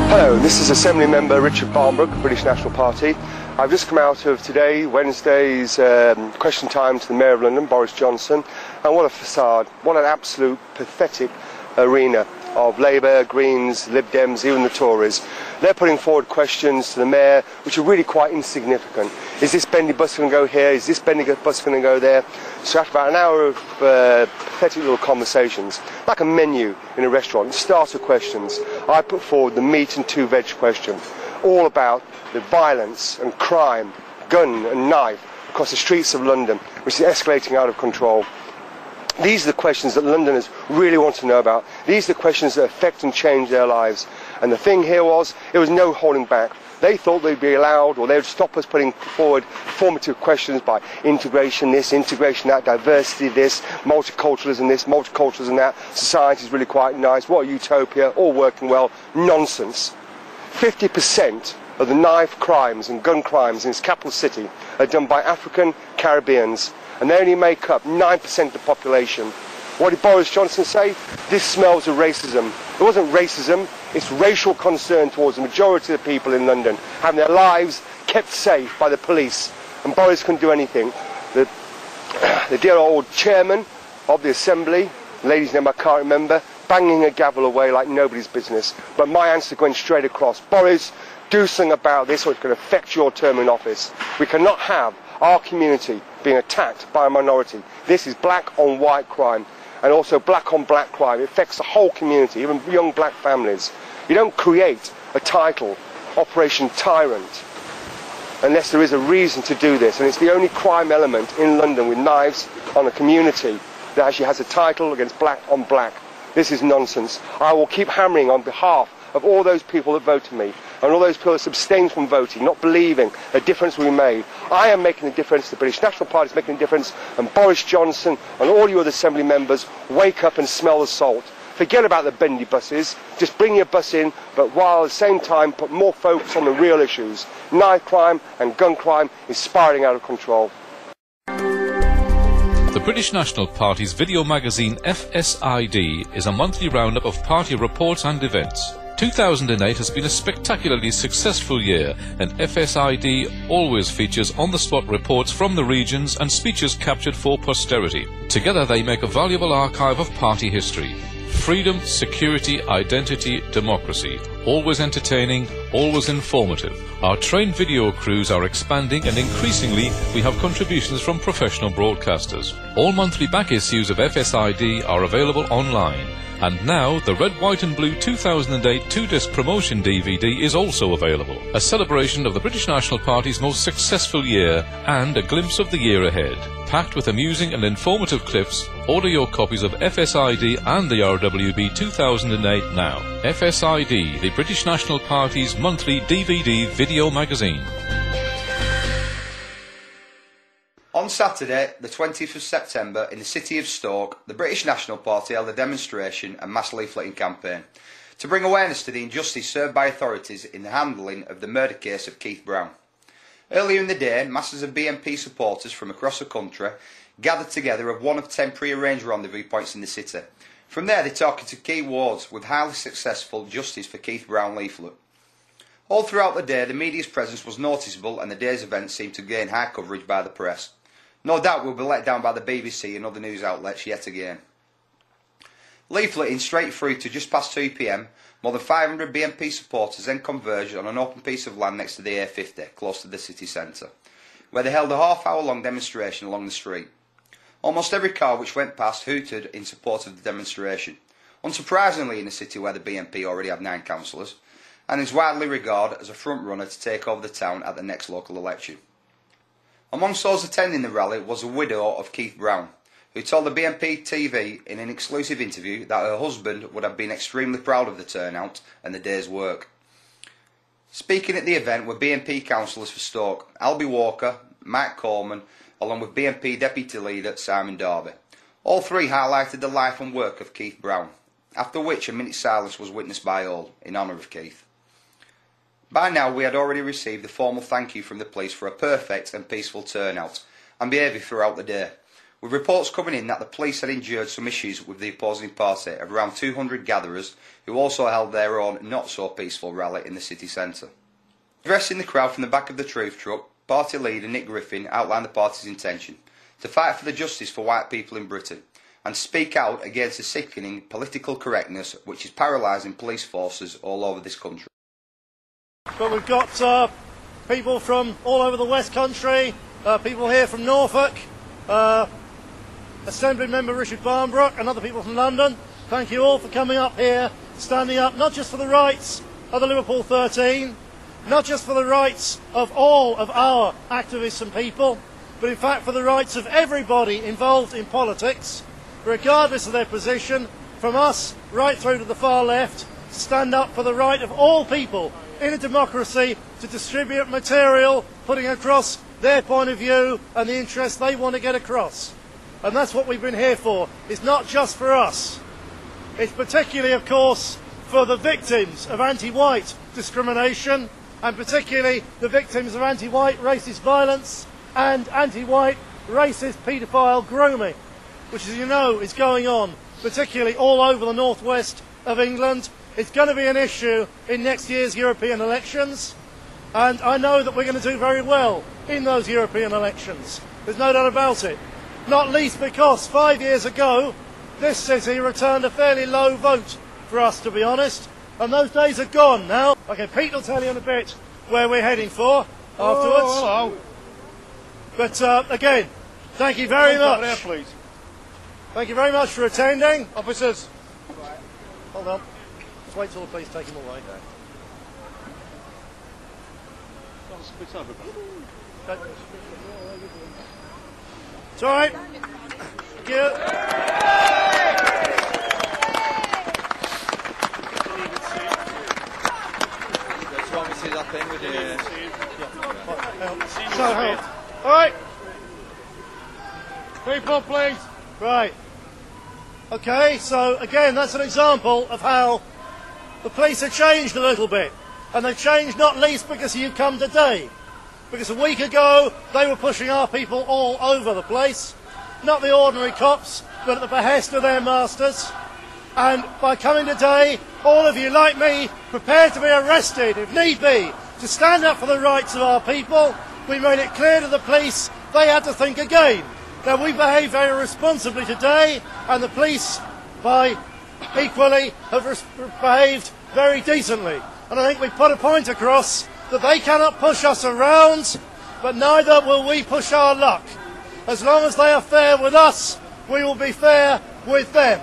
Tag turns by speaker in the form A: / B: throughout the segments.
A: Hello, this is Assembly Member Richard Barnbrook, British National Party. I've just come out of today, Wednesday's question time to the Mayor of London, Boris Johnson, and what a facade, what an absolute pathetic arena of Labour, Greens, Lib Dems, even the Tories. They're putting forward questions to the Mayor which are really quite insignificant. Is this bendy bus going to go here? Is this bendy bus going to go there? So after about an hour of pathetic little conversations, like a menu in a restaurant, starter questions, I put forward the meat and two veg question, all about the violence and crime, gun and knife across the streets of London, which is escalating out of control. These are the questions that Londoners really want to know about. These are the questions that affect and change their lives. And the thing here was, there was no holding back. They thought they'd be allowed, or they would stop us putting forward formative questions by integration this, integration that, diversity this, multiculturalism this, multiculturalism that, society is really quite nice, what a utopia, all working well. Nonsense. 50% of the knife crimes and gun crimes in its capital city are done by African Caribbeans, and they only make up 9% of the population. What did Boris Johnson say? This smells of racism. It wasn't racism, it's racial concern towards the majority of the people in London, having their lives kept safe by the police. And Boris couldn't do anything. The dear old chairman of the Assembly, the lady's name I can't remember, banging a gavel away like nobody's business. But my answer went straight across. Boris, do something about this or it's going to affect your term in office. We cannot have our community being attacked by a minority. This is black on white crime, and also black on black crime. It affects the whole community, even young black families. You don't create a title, Operation Tyrant, unless there is a reason to do this. And it's the only crime element in London with knives on a community that actually has a title against black on black. This is nonsense. I will keep hammering on behalf of all those people that voted me, and all those people that abstained from voting, not believing a difference we made. I am making a difference, the British National Party is making a difference, and Boris Johnson and all you other Assembly members, wake up and smell the salt. Forget about the bendy buses, just bring your bus in, but while at the same time put more focus on the real issues. Knife crime and gun crime is spiralling out of control.
B: The British National Party's video magazine FSID is a monthly roundup of party reports and events. 2008 has been a spectacularly successful year, and FSID always features on-the-spot reports from the regions and speeches captured for posterity. Together they make a valuable archive of party history. Freedom, security, identity, democracy. Always entertaining, always informative. Our trained video crews are expanding, and increasingly we have contributions from professional broadcasters. All monthly back issues of FSID are available online. And now, the Red, White and Blue 2008 2-disc promotion DVD is also available. A celebration of the British National Party's most successful year and a glimpse of the year ahead. Packed with amusing and informative clips, order your copies of FSID and the RWB 2008 now. FSID, the British National Party's monthly DVD video magazine.
C: On Saturday, the 20th of September, in the city of Stoke, the British National Party held a demonstration and mass leafleting campaign to bring awareness to the injustice served by authorities in the handling of the murder case of Keith Brown. Earlier in the day, masses of BNP supporters from across the country gathered together at one of 10 pre-arranged rendezvous points in the city. From there, they talked to key wards with highly successful Justice for Keith Brown leaflet. All throughout the day, the media's presence was noticeable and the day's events seemed to gain high coverage by the press. No doubt we'll be let down by the BBC and other news outlets yet again. Leafleting straight through to just past 2 p.m, more than 500 BNP supporters then converged on an open piece of land next to the A50, close to the city centre, where they held a half-hour-long demonstration along the street. Almost every car which went past hooted in support of the demonstration, unsurprisingly in a city where the BNP already have 9 councillors, and is widely regarded as a front-runner to take over the town at the next local election. Amongst those attending the rally was a widow of Keith Brown, who told the BNP TV in an exclusive interview that her husband would have been extremely proud of the turnout and the day's work. Speaking at the event were BNP councillors for Stoke, Albie Walker, Mike Coleman, along with BNP Deputy Leader Simon Darby. All three highlighted the life and work of Keith Brown, after which a minute's silence was witnessed by all in honour of Keith. By now we had already received a formal thank you from the police for a perfect and peaceful turnout and behaviour throughout the day, with reports coming in that the police had endured some issues with the opposing party of around 200 gatherers who also held their own not-so-peaceful rally in the city centre. Addressing the crowd from the back of the Truth Truck, party leader Nick Griffin outlined the party's intention to fight for the justice for white people in Britain and speak out against the sickening political correctness which is paralysing police forces all over this country.
D: But we've got people from all over the West Country, people here from Norfolk, Assembly Member Richard Barnbrook and other people from London. Thank you all for coming up here, standing up not just for the rights of the Liverpool 13, not just for the rights of all of our activists and people, but in fact for the rights of everybody involved in politics, regardless of their position, from us right through to the far left, to stand up for the right of all people in a democracy to distribute material putting across their point of view and the interests they want to get across. And that's what we've been here for. It's not just for us. It's particularly, of course, for the victims of anti-white discrimination and particularly the victims of anti-white racist violence and anti-white racist paedophile grooming, which, as you know, is going on particularly all over the northwest of England. It's going to be an issue in next year's European elections, and I know that we're going to do very well in those European elections. There's no doubt about it. Not least because 5 years ago, this city returned a fairly low vote for us, to be honest, and those days are gone now. Okay, Pete will tell you in a bit where we're heading for afterwards. But again, thank you very much.
E: There, please.
D: Thank you very much for attending.
E: Officers.
D: Hold on. Just wait till the police take him away. Okay. It's all right. Thank you. All right.
E: People, please.
D: Right. Okay, so again, that's an example of how the police have changed a little bit. And they've changed not least because you come today. Because a week ago, they were pushing our people all over the place. Not the ordinary cops, but at the behest of their masters. And by coming today, all of you, like me, prepared to be arrested, if need be, to stand up for the rights of our people, we made it clear to the police they had to think again. Now, we behaved very responsibly today, and the police, by equally, have behaved very decently. And I think we put a point across that they cannot push us around, but neither will we push our luck. As long as they are fair with us, we will be fair with them.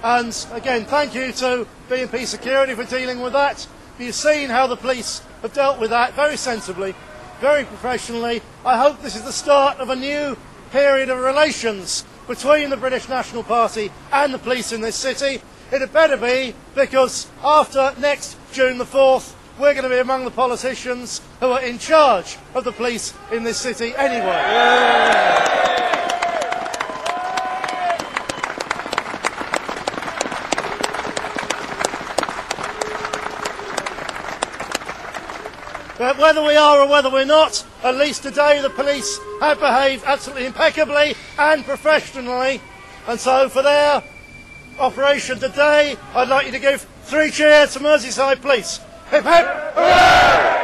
D: And again, thank you to B&P Security for dealing with that. You've seen how the police have dealt with that very sensibly, very professionally. I hope this is the start of a new period of relations between the British National Party and the police in this city. It had better be, because after next June the 4th, we're going to be among the politicians who are in charge of the police in this city anyway. But whether we are or whether we're not, at least today the police have behaved absolutely impeccably and professionally. And so for their operation today, I'd like you to give 3 cheers to Merseyside Police. Hip hip! Hooray!